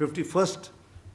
51st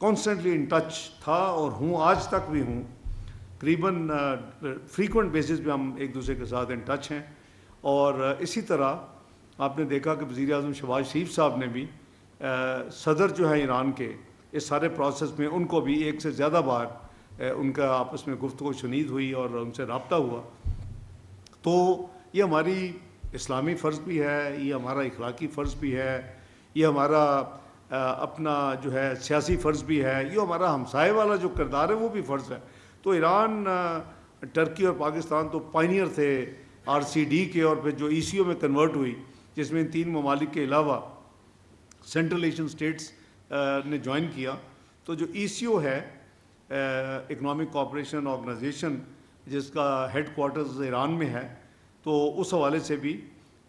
constantly in touch تھا اور ہوں، آج تک بھی ہوں. قریباً فریکوینٹ بیسس پہ ہم ایک دوسرے کے ساتھ ان ٹچ ہیں. اور اسی طرح آپ نے دیکھا کہ وزیر اعظم شہباز شریف صاحب نے بھی صدر جو ہے ایران کے اس سارے پروسیس میں ان کو بھی ایک سے زیادہ بار ان کا آپس میں گفتگو شنید ہوئی اور ان سے رابطہ ہوا. تو یہ ہماری اسلامی فرض بھی ہے، یہ ہمارا اخلاقی فرض بھی ہے، یہ ہمارا اپنا جو ہے سیاسی فرض بھی ہے، یہ ہمارا ہمسائے والا جو کردار ہے وہ بھی فرض ہے. تو ایران، ٹرکی اور پاکستان تو پائنیئر تھے RCD کے، اور پھر جو ECO میں کنورٹ ہوئی، جس میں ان 3 ممالک کے علاوہ سینٹرل ایشین اسٹیٹس نے جوائن کیا. تو جو ECO ہے، اکنامک کوآپریشن آرگنائزیشن، جس کا ہیڈ کوارٹرز ایران میں ہے، تو اس حوالے سے بھی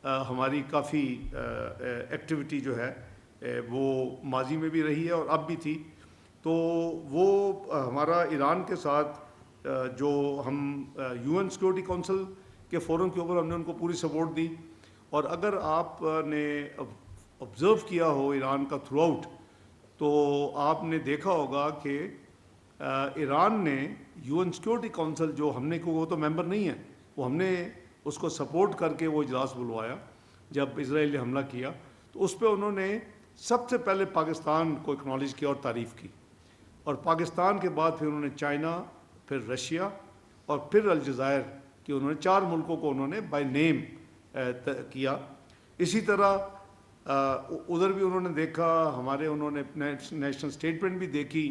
ہماری کافی ایکٹیویٹی جو ہے وہ ماضی میں بھی رہی ہے اور اب بھی تھی. تو وہ ہمارا ایران کے ساتھ جو ہم UN سیکورٹی کونسل کے فورم کے اوپر ہم نے ان کو پوری سپورٹ دی. اور اگر آپ نے آبزرو کیا ہو ایران کا تھرو آؤٹ، تو آپ نے دیکھا ہوگا کہ ایران نے UN سیکورٹی کونسل جو ہم نے، وہ تو ممبر نہیں ہے، وہ ہم نے اس کو سپورٹ کر کے وہ اجلاس بلوایا جب اسرائیل نے حملہ کیا. تو اس پہ انہوں نے سب سے پہلے پاکستان کو اکنالج کیا اور تعریف کی. اور پاکستان کے بعد پھر انہوں نے چائنا، پھر رشیا اور پھر الجزائر کہ انہوں نے 4 ملکوں کو انہوں نے بائی نیم کیا. اسی طرح ادھر بھی انہوں نے دیکھا، ہمارے انہوں نے نیشنل اسٹیٹمنٹ بھی دیکھی،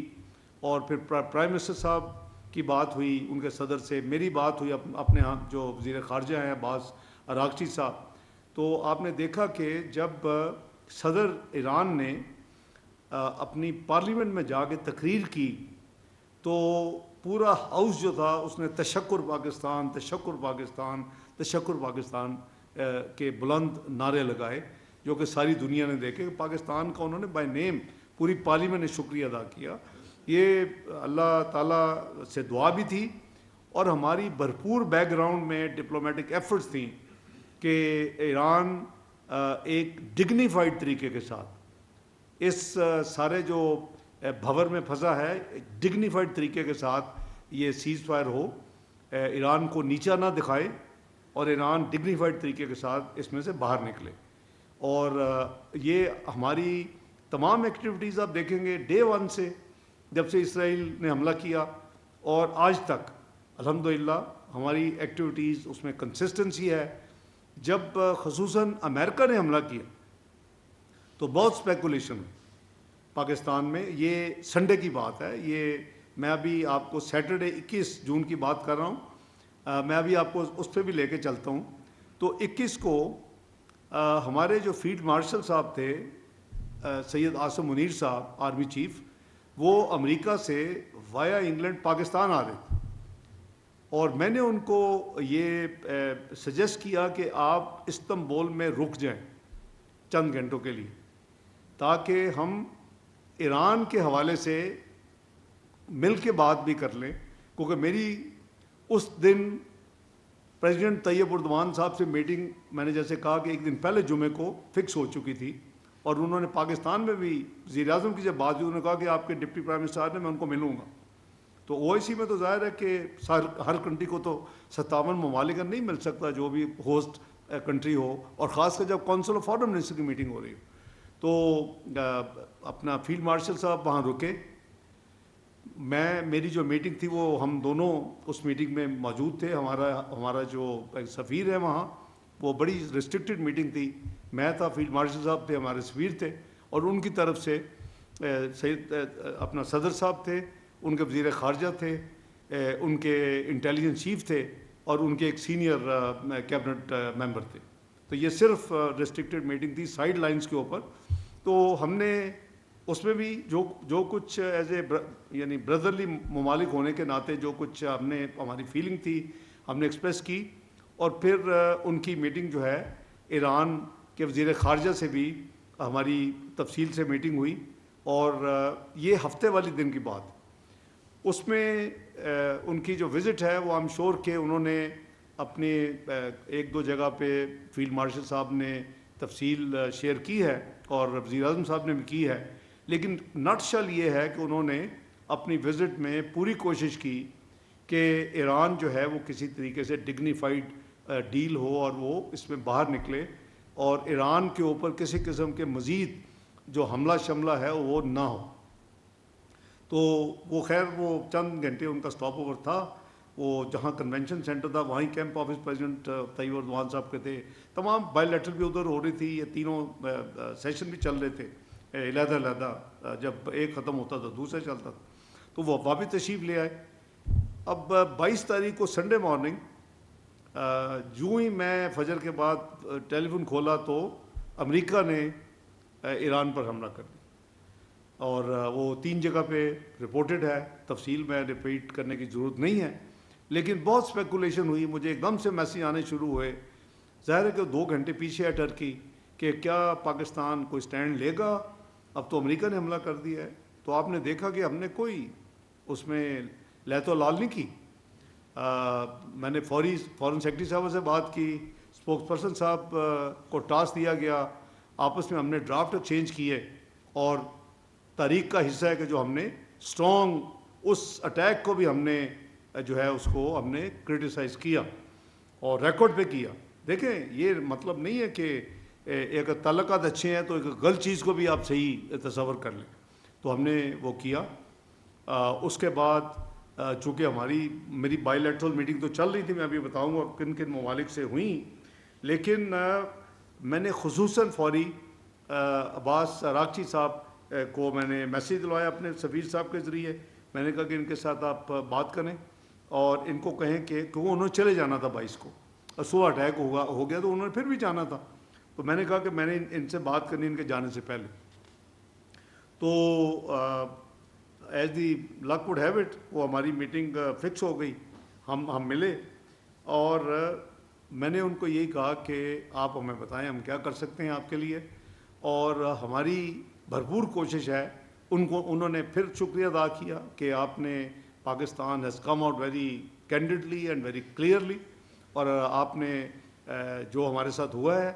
اور پھر پرائم منسٹر صاحب کی بات ہوئی ان کے صدر سے، میری بات ہوئی اپنے ہاں جو وزیر خارجہ ہیں عباس اراغچی صاحب. تو آپ نے دیکھا کہ جب صدر ایران نے اپنی پارلیمنٹ میں جا کے تقریر کی، تو پورا ہاؤس جو تھا اس نے تشکر پاکستان، تشکر پاکستان، تشکر پاکستان کے بلند نعرے لگائے، جو کہ ساری دنیا نے دیکھے. پاکستان کا انہوں نے بائی نیم پوری پارلیمنٹ نے شکریہ ادا کیا. یہ اللہ تعالیٰ سے دعا بھی تھی، اور ہماری بھرپور بیک گراؤنڈ میں ڈپلومیٹک ایفرٹس تھیں کہ ایران ایک ڈگنیفائڈ طریقے کے ساتھ اس سارے جو بھور میں پھنسا ہے، ڈگنیفائڈ طریقے کے ساتھ یہ سیز فائر ہو، ایران کو نیچا نہ دکھائے، اور ایران ڈگنیفائڈ طریقے کے ساتھ اس میں سے باہر نکلے. اور یہ ہماری تمام ایکٹیویٹیز آپ دیکھیں گے ڈے 1 سے، جب سے اسرائیل نے حملہ کیا اور آج تک الحمدللہ ہماری ایکٹیویٹیز اس میں کنسسٹنسی ہے. جب خصوصاً امریکہ نے حملہ کیا تو بہت اسپیکولیشن ہے پاکستان میں. یہ سنڈے کی بات ہے، یہ میں ابھی آپ کو سیٹرڈے 21 جون کی بات کر رہا ہوں، میں ابھی آپ کو اس پہ بھی لے کے چلتا ہوں. تو 21 کو ہمارے جو فیلڈ مارشل صاحب تھے سید عاصم منیر صاحب، آرمی چیف، وہ امریکہ سے وایا انگلینڈ پاکستان آ رہے تھے. اور میں نے ان کو یہ سجیسٹ کیا کہ آپ استنبول میں رک جائیں چند گھنٹوں کے لیے، تاکہ ہم ایران کے حوالے سے مل کے بات بھی کر لیں. کیونکہ میری اس دن پریزیڈنٹ طیب اردوان صاحب سے میٹنگ، میں نے جیسے کہا کہ ایک دن پہلے جمعے کو فکس ہو چکی تھی، اور انہوں نے پاکستان میں بھی وزیر اعظم کی جب بات ہوئی، انہوں نے کہا کہ آپ کے ڈپٹی پرائم منسٹر نے، میں ان کو ملوں گا. تو OIC میں تو ظاہر ہے کہ ہر کنٹری کو تو 57 ممالک نہیں مل سکتا جو بھی ہوسٹ کنٹری ہو، اور خاص کر جب کونسل آف فارن منسٹر کی میٹنگ ہو رہی ہو. تو اپنا فیلڈ مارشل صاحب وہاں رکے. میری جو میٹنگ تھی وہ ہم دونوں اس میٹنگ میں موجود تھے. ہمارا جو سفیر ہے وہاں، وہ بڑی ریسٹرکٹڈ میٹنگ تھی. میں تھا، فیلڈ مارشل صاحب تھے، ہمارے سفیر تھے، اور ان کی طرف سے سید اپنا صدر صاحب تھے، ان کے وزیر خارجہ تھے، ان کے انٹیلیجنس چیف تھے، اور ان کے ایک سینئر کیبنٹ ممبر تھے. تو یہ صرف ریسٹرکٹڈ میٹنگ تھی سائیڈ لائنز کے اوپر. تو ہم نے اس میں بھی جو کچھ ایز اے یعنی بردرلی ممالک ہونے کے ناطے جو کچھ ہماری فیلنگ تھی ہم نے ایکسپریس کی. اور پھر ان کی میٹنگ جو ہے ایران کے وزیر خارجہ سے بھی ہماری تفصیل سے میٹنگ ہوئی. اور یہ ہفتے والی دن کی بات، اس میں ان کی جو وزٹ ہے وہ شور کہ انہوں نے اپنے 1-2 جگہ پہ فیلڈ مارشل صاحب نے تفصیل شیئر کی ہے، اور وزیر اعظم صاحب نے بھی کی ہے. لیکن نٹ شل یہ ہے کہ انہوں نے اپنی وزٹ میں پوری کوشش کی کہ ایران جو ہے وہ کسی طریقے سے ڈگنیفائڈ ڈیل ہو اور وہ اس میں باہر نکلے اور ایران کے اوپر کسی قسم کے مزید جو حملہ شملہ ہے وہ نہ ہو. تو وہ خیر وہ چند گھنٹے ان کا سٹاپ اوور تھا. وہ جہاں کنونشن سینٹر تھا وہیں کیمپ آفس پریزیڈنٹ طیب اردوان صاحب کے تھے. تمام بائی لیٹرل بھی ادھر ہو رہی تھی. یہ تینوں سیشن بھی چل رہے تھے علیحدہ علیحدہ. جب ایک ختم ہوتا تھا دوسرا چلتا تھا. تو وہ واپس تشریف لے آئے. اب 22 تاریخ کو سنڈے مارننگ جو ہی میں فجر کے بعد ٹیلی فون کھولا تو امریکہ نے ایران پر حملہ کر دیا. اور وہ 3 جگہ پہ رپورٹڈ ہے. تفصیل میں ریپیٹ کرنے کی ضرورت نہیں ہے. لیکن بہت اسپیکولیشن ہوئی. مجھے ایک دم سے میسیج آنے شروع ہوئے. ظاہر ہے کہ 2 گھنٹے پیچھے ہے ٹرکی کہ کیا پاکستان کوئی سٹینڈ لے گا. اب تو امریکہ نے حملہ کر دیا ہے. تو آپ نے دیکھا کہ ہم نے کوئی اس میں لہت و لال نہیں کی. میں نے فورن سیکرٹری صاحب سے بات کی. اسپوکس پرسن صاحب کو ٹاسک دیا گیا. آپس میں ہم نے ڈرافٹ ایکسچینج کیے اور تاریخ کا حصہ ہے کہ جو ہم نے اسٹرانگ اس اٹیک کو بھی ہم نے جو ہے اس کو ہم نے کرٹیسائز کیا اور ریکارڈ پہ کیا. دیکھیں یہ مطلب نہیں ہے کہ ایک تعلقات اچھے ہیں تو ایک غلط چیز کو بھی آپ صحیح تصور کر لیں. تو ہم نے وہ کیا. اس کے بعد چونکہ میری بائی لیٹرل میٹنگ تو چل رہی تھی. میں ابھی بتاؤں گا کن کن ممالک سے ہوئیں. لیکن میں نے خصوصاً فوری عباس راکچی صاحب کو میں نے میسیج دلوایا اپنے سفیر صاحب کے ذریعے. میں نے کہا کہ ان کے ساتھ آپ بات کریں اور ان کو کہیں کہ انہوں نے چلے جانا تھا 22 کو. صبح اٹیک ہو گیا تو انہوں نے پھر بھی جانا تھا. تو میں نے کہا کہ میں نے ان سے بات کرنی ان کے جانے سے پہلے. تو as the luck would have it وہ ہماری میٹنگ فکس ہو گئی. ہم ملے اور میں نے ان کو یہی کہا کہ آپ ہمیں بتائیں ہم کیا کر سکتے ہیں آپ کے لیے. اور ہماری بھرپور کوشش ہے. انہوں نے پھر شکریہ ادا کیا کہ آپ نے Pakistan has come out very candidly and very clearly. اور آپ نے جو ہمارے ساتھ ہوا ہے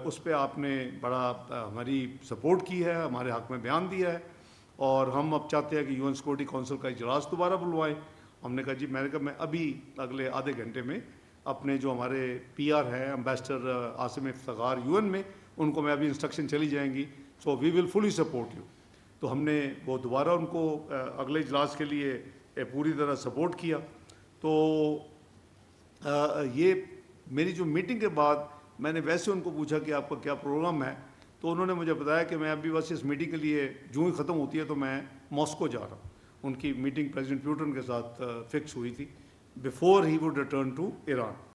اس پہ آپ نے بڑا ہماری سپورٹ کی ہے, ہمارے حق میں بیان دیا ہے. اور ہم اب چاہتے ہیں کہ UN سیکورٹی کونسل کا اجلاس دوبارہ بلوائیں. ہم نے کہا جی, میں نے کہا میں ابھی اگلے آدھے گھنٹے میں اپنے جو ہمارے PR ہیں امبیسڈر عاصم افتخار UN میں, ان کو میں ابھی انسٹرکشن چلی جائیں گی. سو وی ول فلی سپورٹ یو. تو ہم نے وہ دوبارہ ان کو اگلے اجلاس کے لیے پوری طرح سپورٹ کیا. تو یہ میری جو میٹنگ کے بعد میں نے ویسے ان کو پوچھا کہ آپ کا کیا پروگرام ہے. تو انہوں نے مجھے بتایا کہ میں ابھی بس اس میٹنگ کے لیے جو ہی ختم ہوتی ہے تو میں ماسکو جا رہا ہوں. ان کی میٹنگ پریزیڈنٹ پیوٹن کے ساتھ فکس ہوئی تھی before he would return to Iran.